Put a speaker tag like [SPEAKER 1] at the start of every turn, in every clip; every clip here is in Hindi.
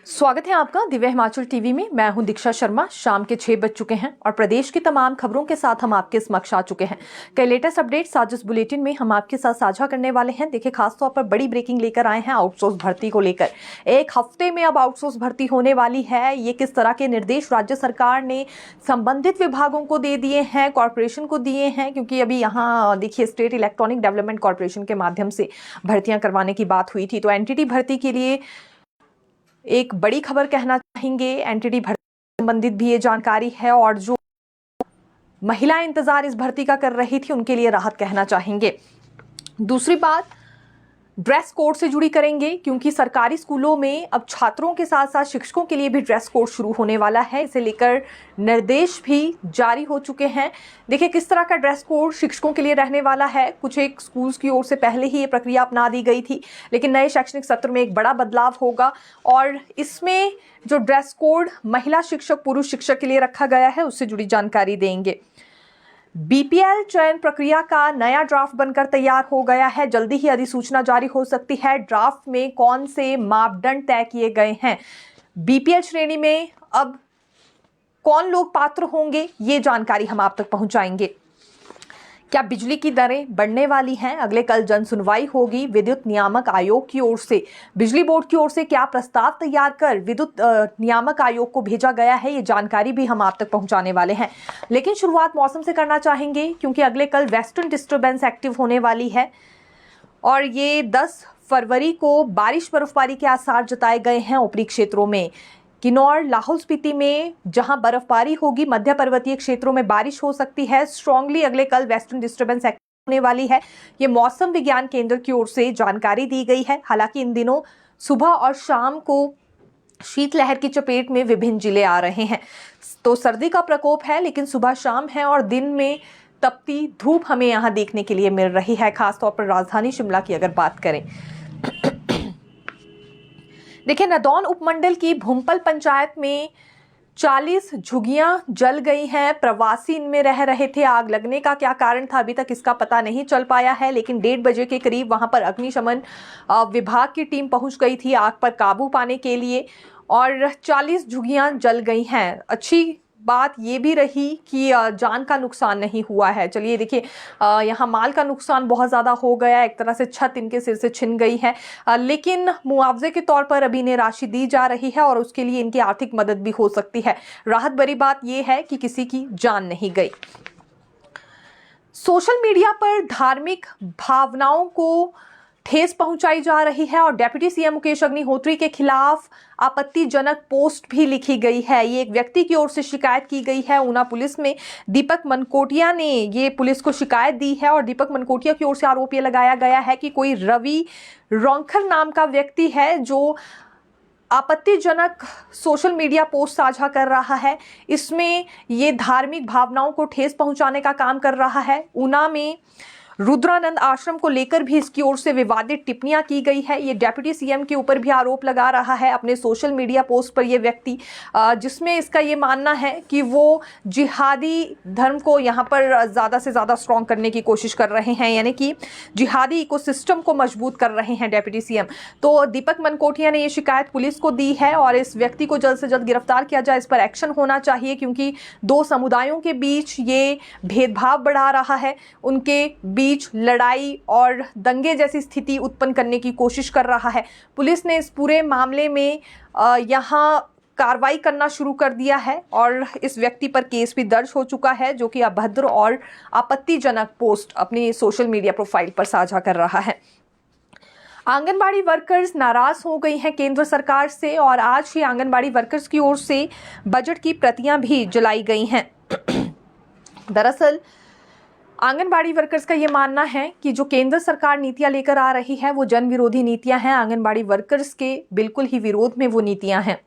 [SPEAKER 1] स्वागत है आपका दिव्य हिमाचल टीवी में। मैं हूं दीक्षा शर्मा। शाम के 6 बज चुके हैं और प्रदेश की तमाम खबरों के साथ हम आपके समक्ष आ चुके हैं। कई लेटेस्ट अपडेट्स आज इस बुलेटिन में हम आपके साथ साझा करने वाले हैं। देखिए, खासतौर पर बड़ी ब्रेकिंग लेकर आए हैं आउटसोर्स भर्ती को लेकर। एक हफ्ते में अब आउटसोर्स भर्ती होने वाली है। ये किस तरह के निर्देश राज्य सरकार ने संबंधित विभागों को दे दिए हैं, कॉर्पोरेशन को दिए हैं, क्योंकि अभी यहाँ देखिए स्टेट इलेक्ट्रॉनिक डेवलपमेंट कॉर्पोरेशन के माध्यम से भर्तियां करवाने की बात हुई थी। तो एनटीटी भर्ती के लिए एक बड़ी खबर कहना चाहेंगे। एनटीटी भर्ती संबंधित भी ये जानकारी है और जो महिलाएं इंतजार इस भर्ती का कर रही थी उनके लिए राहत कहना चाहेंगे। दूसरी बात ड्रेस कोड से जुड़ी करेंगे, क्योंकि सरकारी स्कूलों में अब छात्रों के साथ साथ शिक्षकों के लिए भी ड्रेस कोड शुरू होने वाला है। इसे लेकर निर्देश भी जारी हो चुके हैं। देखिए किस तरह का ड्रेस कोड शिक्षकों के लिए रहने वाला है। कुछ एक स्कूल्स की ओर से पहले ही ये प्रक्रिया अपना दी गई थी, लेकिन नए शैक्षणिक सत्र में एक बड़ा बदलाव होगा और इसमें जो ड्रेस कोड महिला शिक्षक पुरुष शिक्षक के लिए रखा गया है उससे जुड़ी जानकारी देंगे। बीपीएल चयन प्रक्रिया का नया ड्राफ्ट बनकर तैयार हो गया है। जल्दी ही अधिसूचना जारी हो सकती है। ड्राफ्ट में कौन से मापदंड तय किए गए हैं, बीपीएल श्रेणी में अब कौन लोग पात्र होंगे, ये जानकारी हम आप तक पहुंचाएंगे। क्या बिजली की दरें बढ़ने वाली हैं? अगले कल जन सुनवाई होगी। विद्युत नियामक आयोग की ओर से बिजली बोर्ड की ओर से क्या प्रस्ताव तैयार कर विद्युत नियामक आयोग को भेजा गया है, ये जानकारी भी हम आप तक पहुंचाने वाले हैं। लेकिन शुरुआत मौसम से करना चाहेंगे, क्योंकि अगले कल वेस्टर्न डिस्टर्बेंस एक्टिव होने वाली है और ये 10 फरवरी को बारिश बर्फबारी के आसार जताए गए हैं ऊपरी क्षेत्रों में। किन्नौर लाहौल स्पीति में जहां बर्फबारी होगी, मध्य पर्वतीय क्षेत्रों में बारिश हो सकती है। स्ट्रांगली अगले कल वेस्टर्न डिस्टर्बेंस एक्टिव होने वाली है। ये मौसम विज्ञान केंद्र की ओर से जानकारी दी गई है। हालांकि इन दिनों सुबह और शाम को शीतलहर की चपेट में विभिन्न जिले आ रहे हैं। तो सर्दी का प्रकोप है, लेकिन सुबह शाम है और दिन में तपती धूप हमें यहाँ देखने के लिए मिल रही है, खासतौर पर राजधानी शिमला की अगर बात करें। देखिए, नदौन उपमंडल की भूमपल पंचायत में 40 झुग्गियां जल गई हैं। प्रवासी इनमें रह रहे थे। आग लगने का क्या कारण था अभी तक इसका पता नहीं चल पाया है, लेकिन 1:30 बजे के करीब वहां पर अग्निशमन विभाग की टीम पहुंच गई थी आग पर काबू पाने के लिए और 40 झुग्गियां जल गई हैं। अच्छी बात ये भी रही कि जान का नुकसान नहीं हुआ है। चलिए देखिए, यहाँ माल का नुकसान बहुत ज़्यादा हो गया, एक तरह से छत इनके सिर से छिन गई है, लेकिन मुआवजे के तौर पर अभी इन्हें राशि दी जा रही है और उसके लिए इनकी आर्थिक मदद भी हो सकती है। राहत भरी बात यह है कि किसी की जान नहीं गई। सोशल मीडिया पर धार्मिक भावनाओं को ठेस पहुंचाई जा रही है और डिप्टी सीएम मुकेश अग्निहोत्री के खिलाफ आपत्तिजनक पोस्ट भी लिखी गई है। ये एक व्यक्ति की ओर से शिकायत की गई है। ऊना पुलिस में दीपक मनकोटिया ने ये पुलिस को शिकायत दी है और दीपक मनकोटिया की ओर से आरोप ये लगाया गया है कि कोई रवि रौंखर नाम का व्यक्ति है जो आपत्तिजनक सोशल मीडिया पोस्ट साझा कर रहा है। इसमें ये धार्मिक भावनाओं को ठेस पहुंचाने का काम कर रहा है। ऊना में रुद्रानंद आश्रम को लेकर भी इसकी ओर से विवादित टिप्पणियां की गई है। ये डिप्टी सीएम के ऊपर भी आरोप लगा रहा है अपने सोशल मीडिया पोस्ट पर ये व्यक्ति, जिसमें इसका ये मानना है कि वो जिहादी धर्म को यहाँ पर ज़्यादा से ज़्यादा स्ट्रॉन्ग करने की कोशिश कर रहे हैं, यानी कि जिहादी इकोसिस्टम को मजबूत कर रहे हैं डिप्टी सीएम। तो दीपक मनकोटिया ने ये शिकायत पुलिस को दी है और इस व्यक्ति को जल्द से जल्द गिरफ्तार किया जाए, इस पर एक्शन होना चाहिए, क्योंकि दो समुदायों के बीच ये भेदभाव बढ़ा रहा है, उनके बीच लड़ाई और दंगे जैसी स्थिति उत्पन्न करने की कोशिश कर रहा है। पुलिस ने इस पूरे मामले में यहाँ कार्रवाई करना शुरू कर दिया है और इस व्यक्ति पर केस भी दर्ज हो चुका है, जो कि अभद्र और आपत्तिजनक पोस्ट अपनी सोशल मीडिया प्रोफाइल पर साझा कर रहा है। आंगनबाड़ी वर्कर्स नाराज हो गई हैं केंद्र सरकार से और आज ही आंगनबाड़ी वर्कर्स की ओर से बजट की प्रतियां भी जलाई गई हैं। दरअसल आंगनबाड़ी वर्कर्स का ये मानना है कि जो केंद्र सरकार नीतियां लेकर आ रही है वो जन विरोधी नीतियां हैं। आंगनबाड़ी वर्कर्स के बिल्कुल ही विरोध में वो नीतियां हैं।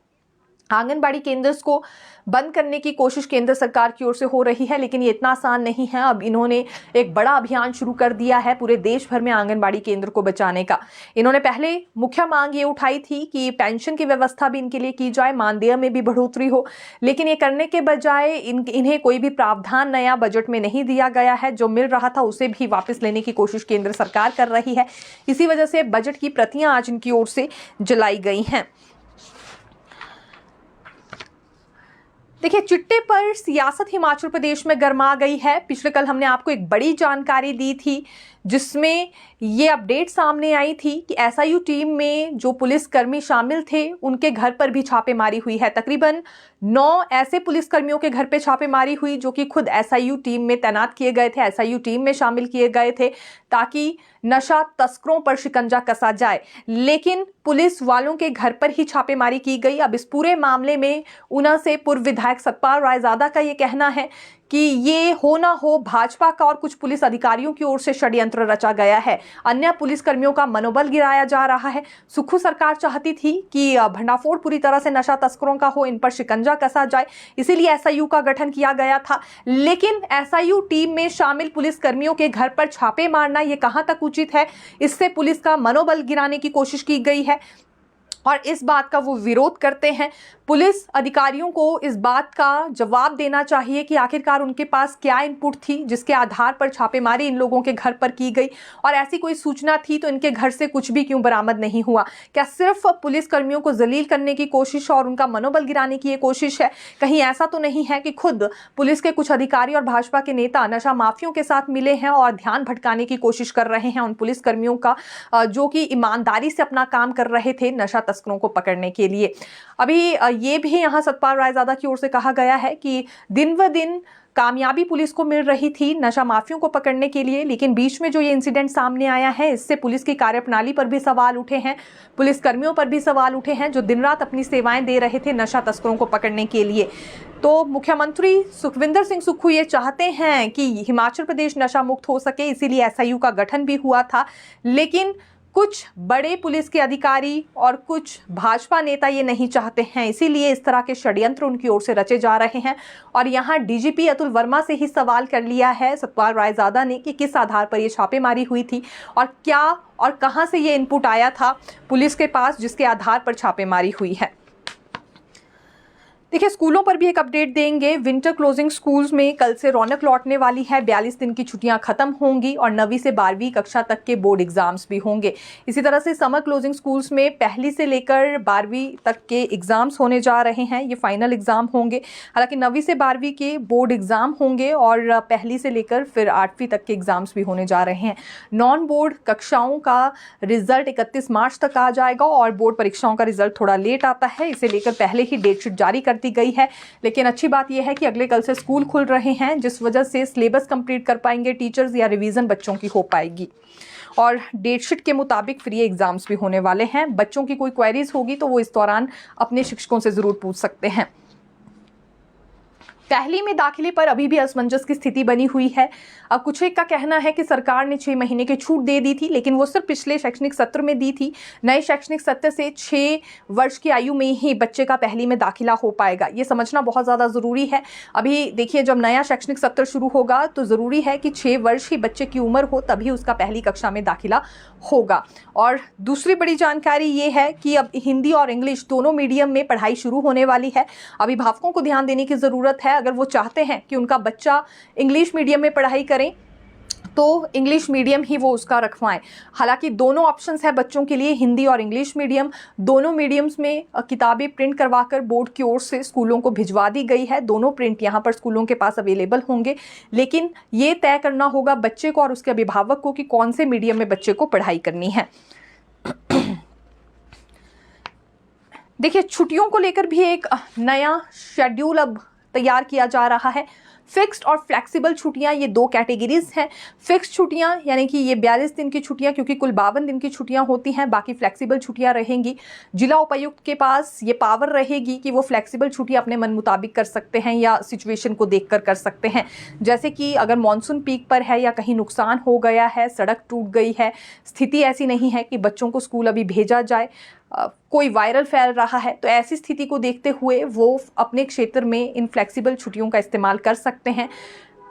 [SPEAKER 1] आंगनबाड़ी केंद्र को बंद करने की कोशिश केंद्र सरकार की ओर से हो रही है, लेकिन ये इतना आसान नहीं है। अब इन्होंने एक बड़ा अभियान शुरू कर दिया है पूरे देश भर में आंगनबाड़ी केंद्र को बचाने का। इन्होंने पहले मुख्य मांग ये उठाई थी कि पेंशन की व्यवस्था भी इनके लिए की जाए, मानदेय में भी बढ़ोतरी हो, लेकिन ये करने के बजाय इन्हें कोई भी प्रावधान नया बजट में नहीं दिया गया है। जो मिल रहा था उसे भी वापस लेने की कोशिश केंद्र सरकार कर रही है। इसी वजह से बजट की प्रतियां आज इनकी ओर से जलाई गई हैं। देखिए, चिट्टे पर सियासत हिमाचल प्रदेश में गर्मा गई है। पिछले कल हमने आपको एक बड़ी जानकारी दी थी जिसमें ये अपडेट सामने आई थी कि एसआईयू टीम में जो पुलिसकर्मी शामिल थे उनके घर पर भी छापेमारी हुई है। तकरीबन 9 ऐसे पुलिसकर्मियों के घर पे छापेमारी हुई जो कि खुद एसआईयू टीम में तैनात किए गए थे, एसआईयू टीम में शामिल किए गए थे ताकि नशा तस्करों पर शिकंजा कसा जाए। लेकिन पुलिस वालों के घर पर ही छापेमारी की गई। अब इस पूरे मामले में ऊना से पूर्व विधायक सतपाल रायजादा का ये कहना है कि ये हो ना हो भाजपा का और कुछ पुलिस अधिकारियों की ओर से षड्यंत्र रचा गया है। अन्य पुलिसकर्मियों का मनोबल गिराया जा रहा है। सुक्खू सरकार चाहती थी कि भंडाफोड़ पूरी तरह से नशा तस्करों का हो, इन पर शिकंजा कसा जाए, इसीलिए एसआईयू का गठन किया गया था। लेकिन एसआईयू टीम में शामिल पुलिसकर्मियों के घर पर छापे मारना ये कहां तक उचित है? इससे पुलिस का मनोबल गिराने की कोशिश की गई है और इस बात का वो विरोध करते हैं। पुलिस अधिकारियों को इस बात का जवाब देना चाहिए कि आखिरकार उनके पास क्या इनपुट थी जिसके आधार पर छापेमारी इन लोगों के घर पर की गई, और ऐसी कोई सूचना थी तो इनके घर से कुछ भी क्यों बरामद नहीं हुआ? क्या सिर्फ पुलिस कर्मियों को जलील करने की कोशिश और उनका मनोबल गिराने की ये कोशिश है? कहीं ऐसा तो नहीं है कि खुद पुलिस के कुछ अधिकारी और भाजपा के नेता नशा माफियों के साथ मिले हैं और ध्यान भटकाने की कोशिश कर रहे हैं उन पुलिस कर्मियों का जो कि ईमानदारी से अपना काम कर रहे थे नशा तस्करों को पकड़ने के लिए? अभी ये भी यहाँ सतपाल रायजादा की ओर से कहा गया है कि दिन व दिन कामयाबी पुलिस को मिल रही थी नशा माफियों को पकड़ने के लिए, लेकिन बीच में जो ये इंसिडेंट सामने आया है इससे पुलिस की कार्यप्रणाली पर भी सवाल उठे हैं, पुलिस कर्मियों पर भी सवाल उठे हैं जो दिन रात अपनी सेवाएं दे रहे थे नशा तस्करों को पकड़ने के लिए। तो मुख्यमंत्री सुखविंदर सिंह सुक्खू ये चाहते हैं कि हिमाचल प्रदेश नशा मुक्त हो सके, इसीलिए एसआईयू का गठन भी हुआ था। लेकिन कुछ बड़े पुलिस के अधिकारी और कुछ भाजपा नेता ये नहीं चाहते हैं, इसीलिए इस तरह के षड्यंत्र उनकी ओर से रचे जा रहे हैं। और यहाँ डीजीपी अतुल वर्मा से ही सवाल कर लिया है सतपाल रायजादा ने कि किस आधार पर ये छापेमारी हुई थी और क्या और कहां से ये इनपुट आया था पुलिस के पास जिसके आधार पर छापेमारी हुई है। देखिए, स्कूलों पर भी एक अपडेट देंगे। विंटर क्लोजिंग स्कूल्स में कल से रौनक लौटने वाली है। 42 दिन की छुट्टियां खत्म होंगी और 9वीं से 12वीं कक्षा तक के बोर्ड एग्जाम्स भी होंगे। इसी तरह से समर क्लोजिंग स्कूल्स में पहली से लेकर 12वीं तक के एग्जाम्स होने जा रहे हैं। ये फाइनल एग्जाम होंगे। हालांकि 9वीं से 12वीं के बोर्ड एग्जाम होंगे और पहली से लेकर फिर 8वीं तक के एग्जाम्स भी होने जा रहे हैं। नॉन बोर्ड कक्षाओं का रिजल्ट 31 मार्च तक आ जाएगा और बोर्ड परीक्षाओं का रिजल्ट थोड़ा लेट आता है, इसे लेकर पहले ही डेट शीट जारी कर दी गई है। लेकिन अच्छी बात यह है कि अगले कल से स्कूल खुल रहे हैं, जिस वजह से सिलेबस कंप्लीट कर पाएंगे टीचर्स या रिवीजन बच्चों की हो पाएगी और डेट शीट के मुताबिक फ्री एग्जाम्स भी होने वाले हैं। बच्चों की कोई क्वेरीज होगी तो वो इस दौरान अपने शिक्षकों से जरूर पूछ सकते हैं। पहली में दाखिले पर अभी भी असमंजस की स्थिति बनी हुई है। अब कुछ एक का कहना है कि सरकार ने 6 महीने की छूट दे दी थी, लेकिन वो सिर्फ पिछले शैक्षणिक सत्र में दी थी। नए शैक्षणिक सत्र से 6 वर्ष की आयु में ही बच्चे का पहली में दाखिला हो पाएगा। ये समझना बहुत ज़्यादा ज़रूरी है। अभी देखिए, जब नया शैक्षणिक सत्र शुरू होगा तो ज़रूरी है कि 6 वर्ष ही बच्चे की उम्र हो, तभी उसका पहली कक्षा में दाखिला होगा। और दूसरी बड़ी जानकारी ये है कि अब हिंदी और इंग्लिश दोनों मीडियम में पढ़ाई शुरू होने वाली है। अभिभावकों को ध्यान देने की ज़रूरत है। अगर वो चाहते हैं कि उनका बच्चा इंग्लिश मीडियम में पढ़ाई करें तो इंग्लिश मीडियम ही वो उसका रखवाएं। हालांकि दोनों ऑप्शंस है बच्चों के लिए, हिंदी और इंग्लिश मीडियम। दोनों मीडियम्स में किताबें प्रिंट करवाकर बोर्ड की ओर से स्कूलों को भिजवा दी गई है। दोनों प्रिंट यहाँ पर स्कूलों के पास अवेलेबल होंगे, लेकिन ये तय करना होगा बच्चे को और उसके अभिभावक को कि कौन से मीडियम में बच्चे को पढ़ाई करनी है। देखिए, छुट्टियों को लेकर भी एक नया शेड्यूल अब तैयार किया जा रहा है। फिक्स्ड और फ्लेक्सिबल छुट्टियां, ये 2 कैटेगरीज हैं। फिक्स्ड छुट्टियां यानी कि ये 42 दिन की छुट्टियां, क्योंकि कुल 52 दिन की छुट्टियां होती हैं, बाकी फ्लेक्सिबल छुट्टियां रहेंगी। जिला उपायुक्त के पास ये पावर रहेगी कि वो फ्लेक्सिबल छुट्टियां अपने मन मुताबिक कर सकते हैं या सिचुएशन को देखकर कर सकते हैं। जैसे कि अगर मानसून पीक पर है या कहीं नुकसान हो गया है, सड़क टूट गई है, स्थिति ऐसी नहीं है कि बच्चों को स्कूल अभी भेजा जाए, कोई वायरल फैल रहा है, तो ऐसी स्थिति को देखते हुए वो अपने क्षेत्र में इन फ्लेक्सिबल छुट्टियों का इस्तेमाल कर सकते हैं।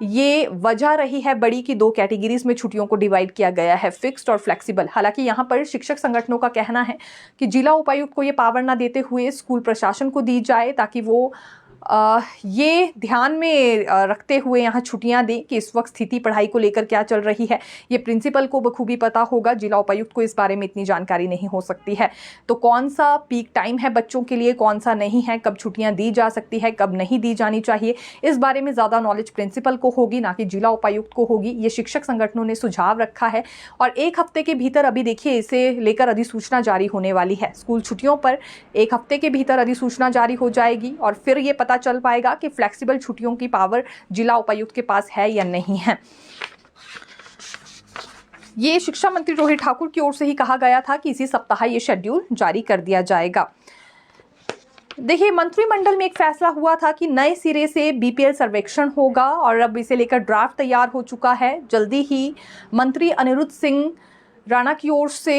[SPEAKER 1] ये वजह रही है बड़ी कि 2 कैटेगरीज में छुट्टियों को डिवाइड किया गया है, फिक्स्ड और फ्लेक्सिबल। हालांकि यहाँ पर शिक्षक संगठनों का कहना है कि जिला उपायुक्त को ये पावर ना देते हुए स्कूल प्रशासन को दी जाए, ताकि वो ये ध्यान में रखते हुए यहाँ छुट्टियां दें कि इस वक्त स्थिति पढ़ाई को लेकर क्या चल रही है। ये प्रिंसिपल को बखूबी पता होगा, जिला उपायुक्त को इस बारे में इतनी जानकारी नहीं हो सकती है। तो कौन सा पीक टाइम है बच्चों के लिए, कौन सा नहीं है, कब छुट्टियां दी जा सकती है, कब नहीं दी जानी चाहिए, इस बारे में ज़्यादा नॉलेज प्रिंसिपल को होगी, ना कि जिला उपायुक्त को होगी। ये शिक्षक संगठनों ने सुझाव रखा है और 1 हफ्ते के भीतर, अभी देखिए इसे लेकर अधिसूचना जारी होने वाली है। स्कूल छुट्टियों पर 1 हफ्ते के भीतर अधिसूचना जारी हो जाएगी और फिर ये पता चल पाएगा कि फ्लेक्सिबल छुट्टियों की पावर जिला उपायुक्त के पास है या नहीं है। ये शिक्षा मंत्री रोहित ठाकुर की ओर से ही कहा गया था कि इसी सप्ताह ये शेड्यूल जारी कर दिया जाएगा। देखिए, मंत्रिमंडल में एक फैसला हुआ था कि नए सिरे से बीपीएल सर्वेक्षण होगा और अब इसे लेकर ड्राफ्ट तैयार हो चुका है। जल्दी ही मंत्री अनिरुद्ध सिंह राणा की ओर से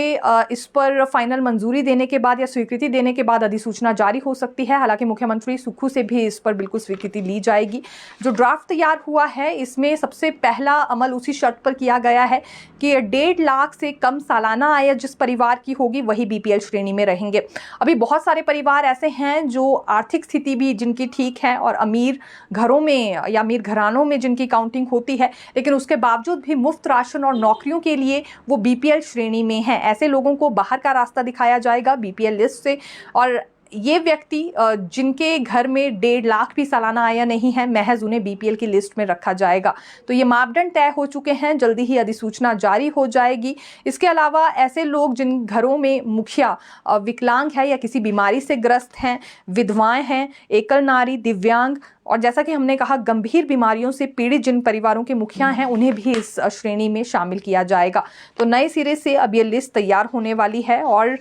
[SPEAKER 1] इस पर फाइनल मंजूरी देने के बाद या स्वीकृति देने के बाद अधिसूचना जारी हो सकती है। हालांकि मुख्यमंत्री सुक्खू से भी इस पर बिल्कुल स्वीकृति ली जाएगी। जो ड्राफ्ट तैयार हुआ है इसमें सबसे पहला अमल उसी शर्त पर किया गया है कि 1.5 लाख से कम सालाना आय जिस परिवार की होगी वही बीपीएल श्रेणी में रहेंगे। अभी बहुत सारे परिवार ऐसे हैं जो आर्थिक स्थिति भी जिनकी ठीक है और अमीर घरों में या अमीर घरानों में जिनकी काउंटिंग होती है, लेकिन उसके बावजूद भी मुफ्त राशन और नौकरियों के लिए वो बीपीएल श्रेणी में है। ऐसे लोगों को बाहर का रास्ता दिखाया जाएगा बीपीएल लिस्ट से और ये व्यक्ति जिनके घर में 1.5 लाख भी सालाना आय नहीं है, महज उन्हें बीपीएल की लिस्ट में रखा जाएगा। तो ये मापदंड तय हो चुके हैं, जल्दी ही अधिसूचना जारी हो जाएगी। इसके अलावा ऐसे लोग जिन घरों में मुखिया विकलांग है या किसी बीमारी से ग्रस्त हैं, विधवाएं हैं, एकल नारी, दिव्यांग और जैसा कि हमने कहा गंभीर बीमारियों से पीड़ित जिन परिवारों के मुखिया हैं, उन्हें भी इस श्रेणी में शामिल किया जाएगा। तो नए सिरे से अब ये लिस्ट तैयार होने वाली है और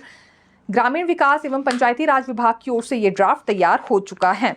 [SPEAKER 1] ग्रामीण विकास एवं पंचायती राज विभाग की ओर से ये ड्राफ्ट तैयार हो चुका है।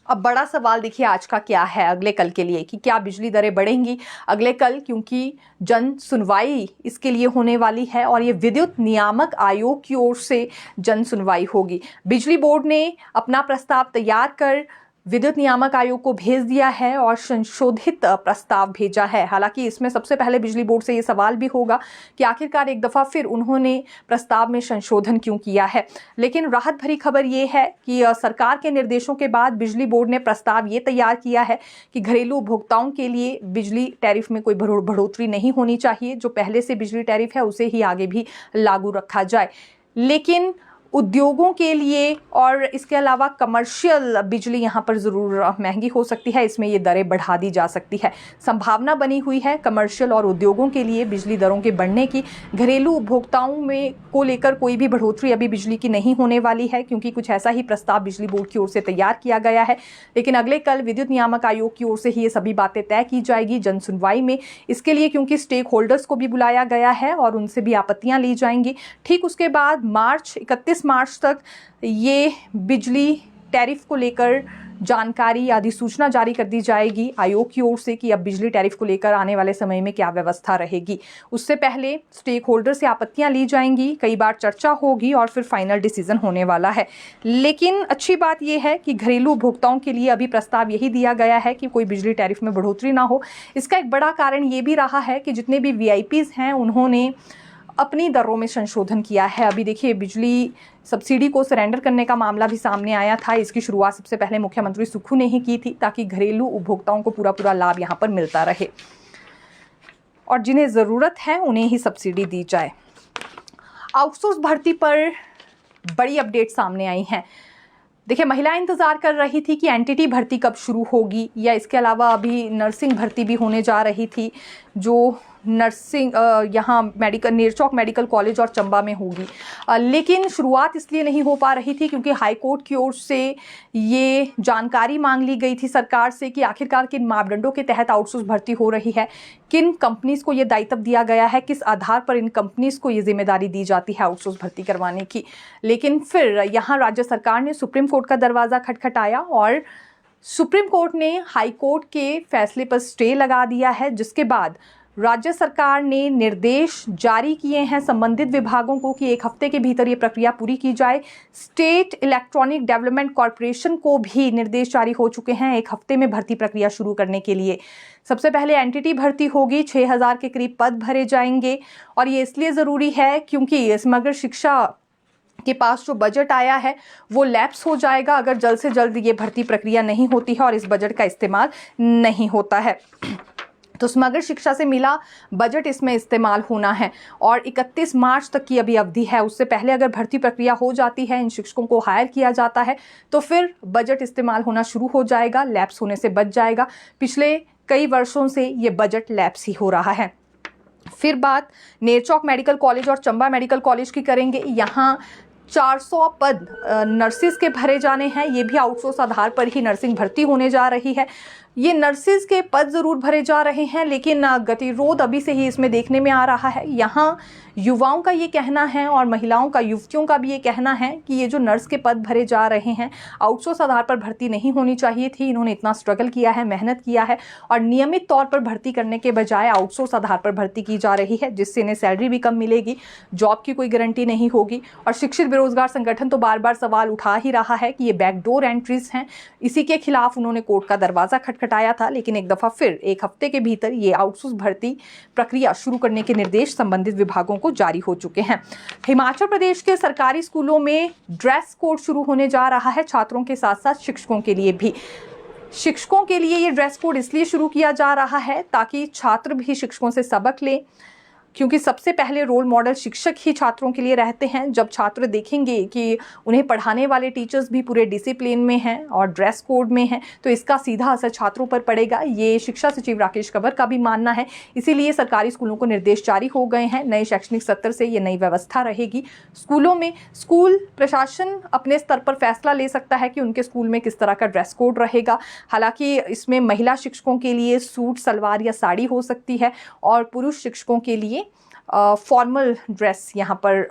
[SPEAKER 1] अब बड़ा सवाल देखिए आज का क्या है अगले कल के लिए कि क्या बिजली दरें बढ़ेंगी अगले कल, क्योंकि जन सुनवाई इसके लिए होने वाली है और ये विद्युत नियामक आयोग की ओर से जन सुनवाई होगी। बिजली बोर्ड ने अपना प्रस्ताव तैयार कर विद्युत नियामक आयोग को भेज दिया है और संशोधित प्रस्ताव भेजा है। हालांकि इसमें सबसे पहले बिजली बोर्ड से ये सवाल भी होगा कि आखिरकार एक दफ़ा फिर उन्होंने प्रस्ताव में संशोधन क्यों किया है। लेकिन राहत भरी खबर ये है कि सरकार के निर्देशों के बाद बिजली बोर्ड ने प्रस्ताव ये तैयार किया है कि घरेलू उपभोक्ताओं के लिए बिजली टैरिफ में कोई बढ़ोतरी नहीं होनी चाहिए। जो पहले से बिजली टैरिफ है उसे ही आगे भी लागू रखा जाए। लेकिन उद्योगों के लिए और इसके अलावा कमर्शियल बिजली यहाँ पर ज़रूर महंगी हो सकती है, इसमें ये दरें बढ़ा दी जा सकती है। संभावना बनी हुई है कमर्शियल और उद्योगों के लिए बिजली दरों के बढ़ने की। घरेलू उपभोक्ताओं में को लेकर कोई भी बढ़ोतरी अभी बिजली की नहीं होने वाली है, क्योंकि कुछ ऐसा ही प्रस्ताव बिजली बोर्ड की ओर से तैयार किया गया है। लेकिन अगले कल विद्युत नियामक आयोग की ओर से ही ये सभी बातें तय की जाएगी जन सुनवाई में। इसके लिए क्योंकि स्टेक होल्डर्स को भी बुलाया गया है और उनसे भी आपत्तियाँ ली जाएंगी। ठीक उसके बाद 31 मार्च तक ये बिजली टैरिफ को लेकर जानकारी या अधिसूचना जारी कर दी जाएगी आयोग की ओर से कि अब बिजली टैरिफ को लेकर आने वाले समय में क्या व्यवस्था रहेगी। उससे पहले स्टेक होल्डर से आपत्तियां ली जाएंगी, कई बार चर्चा होगी और फिर फाइनल डिसीजन होने वाला है। लेकिन अच्छी बात यह है कि घरेलू उपभोक्ताओं के लिए अभी प्रस्ताव यही दिया गया है कि कोई बिजली टैरिफ में बढ़ोतरी ना हो। इसका एक बड़ा कारण ये भी रहा है कि जितने भी वीआईपीज हैं उन्होंने अपनी दरों में संशोधन किया है। अभी देखिए बिजली सब्सिडी को सरेंडर करने का मामला भी सामने आया था। इसकी शुरुआत सबसे पहले मुख्यमंत्री सुक्खू ने ही की थी ताकि घरेलू उपभोक्ताओं को पूरा लाभ यहाँ पर मिलता रहे और जिन्हें ज़रूरत है उन्हें ही सब्सिडी दी जाए। आउटसोर्स भर्ती पर बड़ी अपडेट सामने आई हैं। देखिए, महिलाएं इंतज़ार कर रही थी कि एनटीटी भर्ती कब शुरू होगी, या इसके अलावा अभी नर्सिंग भर्ती भी होने जा रही थी जो नर्सिंग यहाँ नेरचौक मेडिकल कॉलेज और चंबा में होगी। लेकिन शुरुआत इसलिए नहीं हो पा रही थी क्योंकि हाई कोर्ट की ओर से ये जानकारी मांग ली गई थी सरकार से कि आखिरकार किन मापदंडों के तहत आउटसोर्स भर्ती हो रही है, किन कंपनीज़ को ये दायित्व दिया गया है, किस आधार पर इन कंपनीज़ को ये जिम्मेदारी दी जाती है आउटसोर्स भर्ती करवाने की। लेकिन फिर यहाँ राज्य सरकार ने सुप्रीम कोर्ट का दरवाज़ा खटखटाया और सुप्रीम कोर्ट ने हाई कोर्ट के फैसले पर स्टे लगा दिया है, जिसके बाद राज्य सरकार ने निर्देश जारी किए हैं संबंधित विभागों को कि 1 हफ्ते के भीतर ये प्रक्रिया पूरी की जाए। स्टेट इलेक्ट्रॉनिक डेवलपमेंट कॉर्पोरेशन को भी निर्देश जारी हो चुके हैं 1 हफ्ते में भर्ती प्रक्रिया शुरू करने के लिए। सबसे पहले एनटीटी भर्ती होगी, 6000 के करीब पद भरे जाएंगे और ये इसलिए ज़रूरी है क्योंकि समग्र शिक्षा के पास जो बजट आया है वो लैप्स हो जाएगा अगर जल्द से जल्द ये भर्ती प्रक्रिया नहीं होती है और इस बजट का इस्तेमाल नहीं होता है। तो समग्र शिक्षा से मिला बजट इसमें इस्तेमाल होना है और 31 मार्च तक की अभी अवधि है। उससे पहले अगर भर्ती प्रक्रिया हो जाती है, इन शिक्षकों को हायर किया जाता है तो फिर बजट इस्तेमाल होना शुरू हो जाएगा, लैप्स होने से बच जाएगा। पिछले कई वर्षों से ये बजट लैप्स ही हो रहा है। फिर बात नेरचौक मेडिकल कॉलेज और चंबा मेडिकल कॉलेज की करेंगे। यहाँ 400 पद नर्सिस के भरे जाने हैं। ये भी आउटसोर्स आधार पर ही नर्सिंग भर्ती होने जा रही है। ये नर्सिस के पद ज़रूर भरे जा रहे हैं लेकिन गतिरोध अभी से ही इसमें देखने में आ रहा है। यहाँ युवाओं का ये कहना है और महिलाओं का, युवतियों का भी ये कहना है कि ये जो नर्स के पद भरे जा रहे हैं आउटसोर्स आधार पर भर्ती नहीं होनी चाहिए थी। इन्होंने इतना स्ट्रगल किया है, मेहनत किया है और नियमित तौर पर भर्ती करने के बजाय आउटसोर्स आधार पर भर्ती की जा रही है जिससे इन्हें सैलरी भी कम मिलेगी, जॉब की कोई गारंटी नहीं होगी। और शिक्षित बेरोजगार संगठन तो बार बार सवाल उठा ही रहा है कि ये बैकडोर एंट्रीज हैं। इसी के खिलाफ उन्होंने कोर्ट का दरवाजा खटखटाया था लेकिन एक दफ़ा फिर 1 हफ्ते के भीतर ये आउटसोर्स भर्ती प्रक्रिया शुरू करने के निर्देश संबंधित विभागों को जारी हो चुके हैं। हिमाचल प्रदेश के सरकारी स्कूलों में ड्रेस कोड शुरू होने जा रहा है, छात्रों के साथ साथ शिक्षकों के लिए भी। शिक्षकों के लिए ये ड्रेस कोड इसलिए शुरू किया जा रहा है ताकि छात्र भी शिक्षकों से सबक लें, क्योंकि सबसे पहले रोल मॉडल शिक्षक ही छात्रों के लिए रहते हैं। जब छात्र देखेंगे कि उन्हें पढ़ाने वाले टीचर्स भी पूरे डिसिप्लिन में हैं और ड्रेस कोड में हैं तो इसका सीधा असर छात्रों पर पड़ेगा। ये शिक्षा सचिव राकेश कंवर का भी मानना है। इसीलिए सरकारी स्कूलों को निर्देश जारी हो गए हैं। नए शैक्षणिक सत्र से ये नई व्यवस्था रहेगी स्कूलों में। स्कूल प्रशासन अपने स्तर पर फैसला ले सकता है कि उनके स्कूल में किस तरह का ड्रेस कोड रहेगा। हालांकि इसमें महिला शिक्षकों के लिए सूट, सलवार या साड़ी हो सकती है और पुरुष शिक्षकों के लिए फॉर्मल ड्रेस यहाँ पर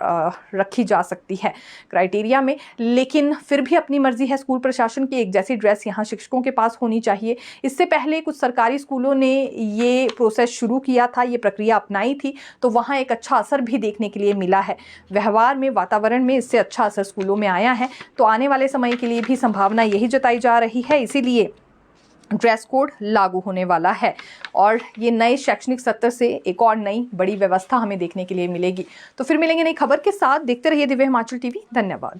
[SPEAKER 1] रखी जा सकती है क्राइटेरिया में। लेकिन फिर भी अपनी मर्जी है स्कूल प्रशासन की, एक जैसी ड्रेस यहाँ शिक्षकों के पास होनी चाहिए। इससे पहले कुछ सरकारी स्कूलों ने ये प्रोसेस शुरू किया था, ये प्रक्रिया अपनाई थी तो वहाँ एक अच्छा असर भी देखने के लिए मिला है। व्यवहार में, वातावरण में इससे अच्छा असर स्कूलों में आया है। तो आने वाले समय के लिए भी संभावना यही जताई जा रही है। इसीलिए ड्रेस कोड लागू होने वाला है और ये नए शैक्षणिक सत्र से एक और नई बड़ी व्यवस्था हमें देखने के लिए मिलेगी। तो फिर मिलेंगे नई खबर के साथ। देखते रहिए दिव्य हिमाचल टीवी। धन्यवाद।